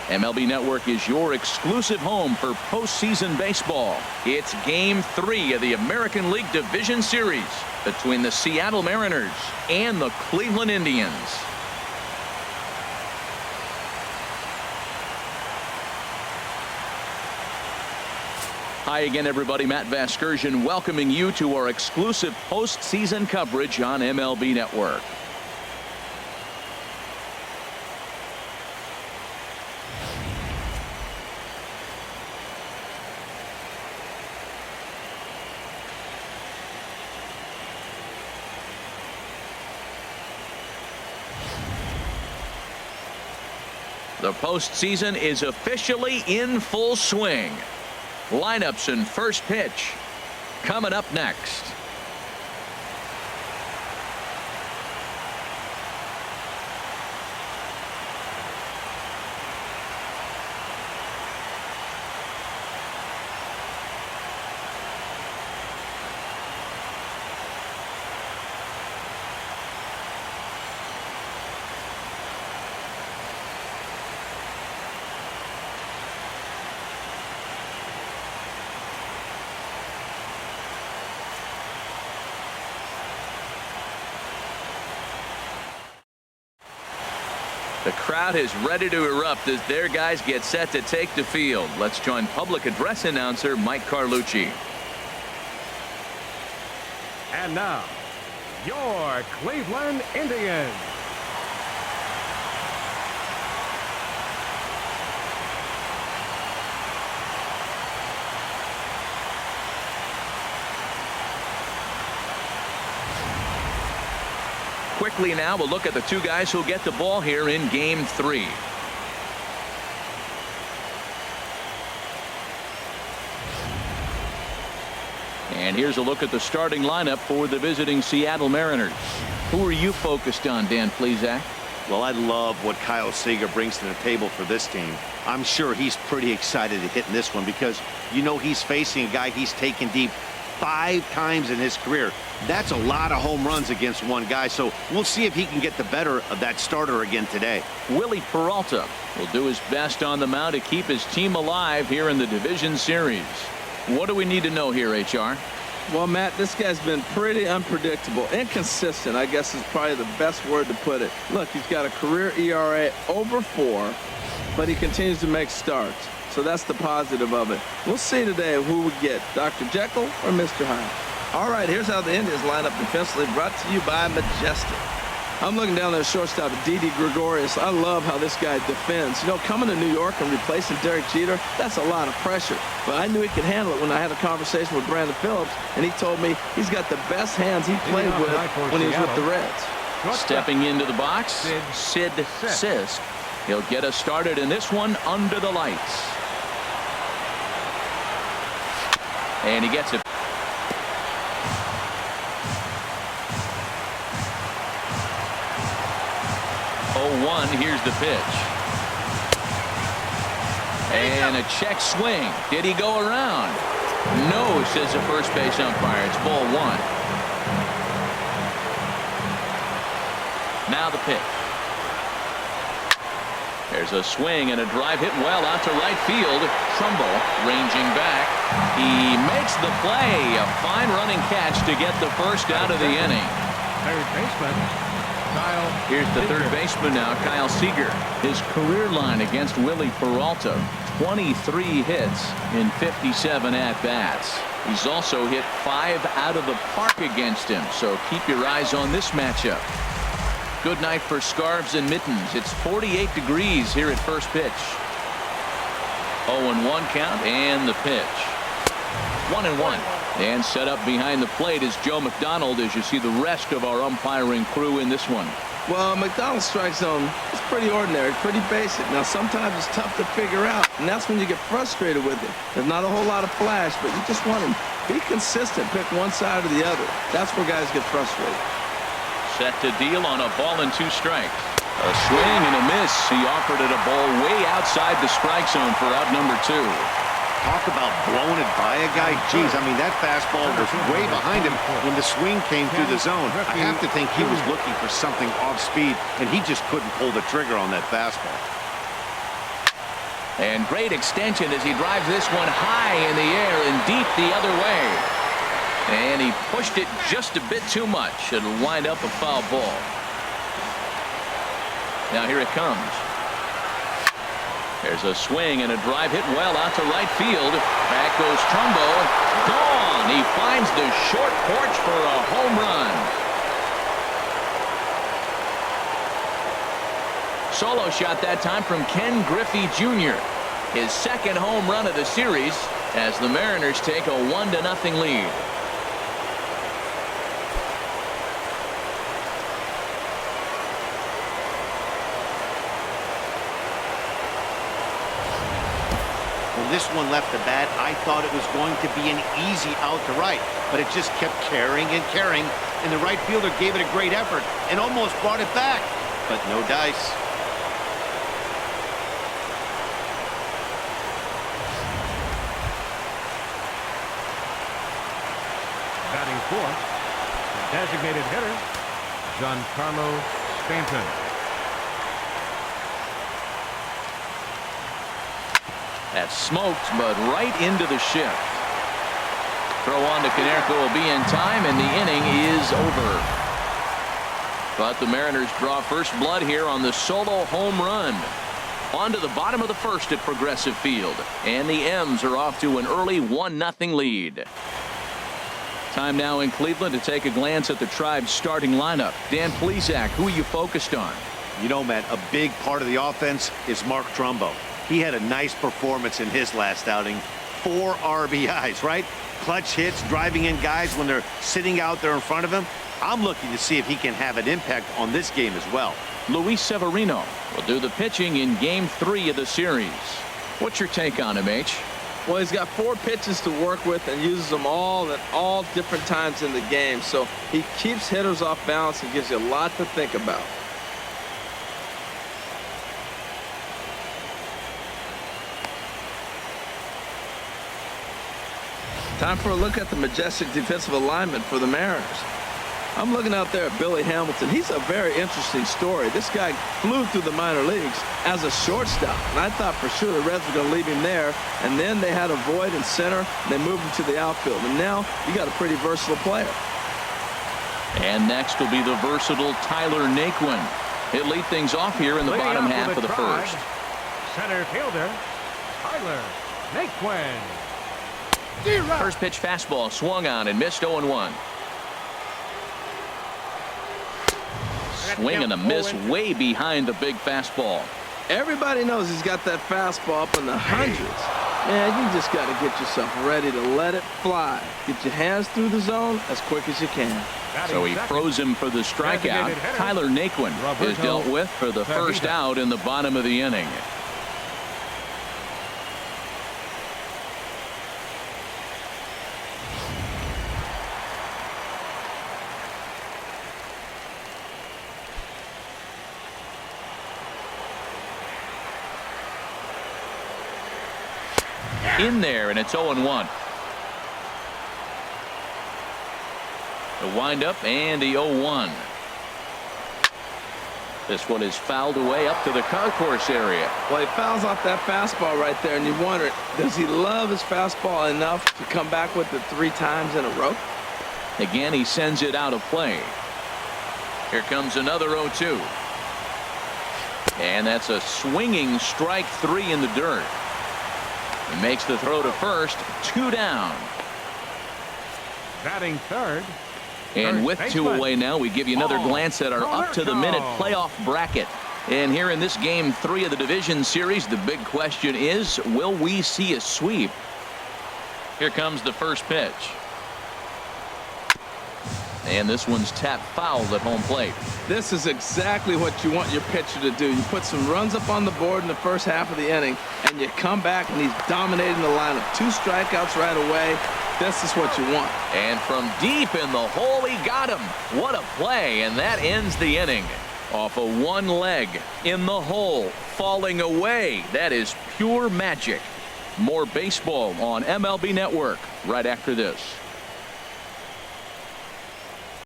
MLB Network is your exclusive home for postseason baseball. It's Game 3 of the American League Division Series between the Seattle Mariners and the Cleveland Indians. Hi again, everybody. Matt Vasgersian welcoming you to our exclusive postseason coverage on MLB Network. The postseason is officially in full swing. Lineups and first pitch coming up next. The crowd is ready to erupt as their guys get set to take the field. Let's join public address announcer Mike Carlucci. And now, your Cleveland Indians. Quickly now, we'll look at the two guys who'll get the ball here in Game 3. And here's a look at the starting lineup for the visiting Seattle Mariners. Who are you focused on, Dan Plesac? Well, I love what Kyle Seager brings to the table for this team. I'm sure he's pretty excited to hit in this one because, you know, he's facing a guy he's taken deep 5 times in his career. That's a lot of home runs against one guy, so we'll see if he can get the better of that starter again today. Willie Peralta will do his best on the mound to keep his team alive here in the division series. What do we need to know here, HR? Well, Matt, this guy's been pretty unpredictable. Inconsistent, I guess, is probably the best word to put it. Look, he's got a career ERA over 4, but he continues to make starts. So that's the positive of it. We'll see today who we get, Dr. Jekyll or Mr. Hyde. All right, here's how the Indians line up defensively, brought to you by Majestic. I'm looking down there at shortstop, Didi Gregorius. I love how this guy defends. You know, coming to New York and replacing Derek Jeter, that's a lot of pressure. But I knew he could handle it when I had a conversation with Brandon Phillips, and he told me he's got the best hands he played with when he was with the Reds. Stepping into the box, Sid Sisk. He'll get us started in this one under the lights. And he gets it. 0-1. Here's the pitch. And a check swing. Did he go around? No, says the first base umpire. It's ball 1. Now the pitch. There's a swing and a drive hit well out to right field. Trumbo ranging back. He makes the play. A fine running catch to get the first out of the inning. Third baseman, Kyle. Here's the third baseman now, Kyle Seager. His career line against Willie Peralta, 23 hits in 57 at-bats. He's also hit 5 out of the park against him, so keep your eyes on this matchup. Good night for scarves and mittens. It's 48 degrees here at first pitch. 0-1 count and the pitch. 1-1. And set up behind the plate is Joe McDonald as you see the rest of our umpiring crew in this one. Well, McDonald's strike zone is pretty ordinary, pretty basic. Now, sometimes it's tough to figure out, and that's when you get frustrated with it. There's not a whole lot of flash, but you just want to be consistent, pick one side or the other. That's where guys get frustrated. Set to deal on a ball and 2 strikes. A swing and a miss. He offered it a ball way outside the strike zone for out number 2. Talk about blowing it by a guy. Geez, I mean, that fastball was way behind him when the swing came through the zone. I have to think he was looking for something off speed, and he just couldn't pull the trigger on that fastball. And great extension as he drives this one high in the air and deep the other way. And he pushed it just a bit too much. It'll wind up a foul ball. Now here it comes. There's a swing and a drive hit well out to right field. Back goes Trumbo. Gone. He finds the short porch for a home run. Solo shot that time from Ken Griffey Jr. His second home run of the series as the Mariners take a 1-0 lead. When this one left the bat, I thought it was going to be an easy out to right, but it just kept carrying and carrying, and the right fielder gave it a great effort and almost brought it back, but no dice. Batting fourth, the designated hitter, Giancarlo Stanton. That smoked, but right into the shift. Throw on to Konerko will be in time, and the inning is over. But the Mariners draw first blood here on the solo home run. On to the bottom of the first at Progressive Field, and the M's are off to an early 1-0 lead. Time now in Cleveland to take a glance at the Tribe's starting lineup. Dan Plesac, who are you focused on? You know, Matt, a big part of the offense is Mark Trumbo. He had a nice performance in his last outing. 4 RBIs, right? Clutch hits, driving in guys when they're sitting out there in front of him. I'm looking to see if he can have an impact on this game as well. Luis Severino will do the pitching in Game 3 of the series. What's your take on him, H? Well, he's got 4 pitches to work with and uses them all at all different times in the game. So he keeps hitters off balance and gives you a lot to think about. Time for a look at the majestic defensive alignment for the Mariners. I'm looking out there at Billy Hamilton. He's a very interesting story. This guy flew through the minor leagues as a shortstop, and I thought for sure the Reds were going to leave him there, and then they had a void in center, and they moved him to the outfield, and now you got a pretty versatile player. And next will be the versatile Tyler Naquin. He'll lead things off here in the bottom half of the first. Center fielder, Tyler Naquin. First pitch fastball swung on and missed 0-1. Swing and a miss way behind the big fastball. Everybody knows he's got that fastball up in the hundreds. Man, you just got to get yourself ready to let it fly. Get your hands through the zone as quick as you can. So he froze him for the strikeout. Tyler Naquin is dealt with for the first out in the bottom of the inning. In there, and it's 0-1. The windup and the 0-1. This one is fouled away up to the concourse area. Well, he fouls off that fastball right there, and you wonder, does he love his fastball enough to come back with it 3 times in a row? Again, he sends it out of play. Here comes another 0-2. And that's a swinging strike 3 in the dirt. He makes the throw to first, 2 down. Batting third. And with 2 away now, we give you another glance at our up-to-the-minute playoff bracket. And here in this Game 3 of the division series, the big question is, will we see a sweep? Here comes the first pitch. And this one's tapped foul at home plate. This is exactly what you want your pitcher to do. You put some runs up on the board in the first half of the inning, and you come back, and he's dominating the lineup. 2 strikeouts right away. This is what you want. And from deep in the hole, he got him. What a play, and that ends the inning. Off of one leg, in the hole, falling away. That is pure magic. More baseball on MLB Network right after this.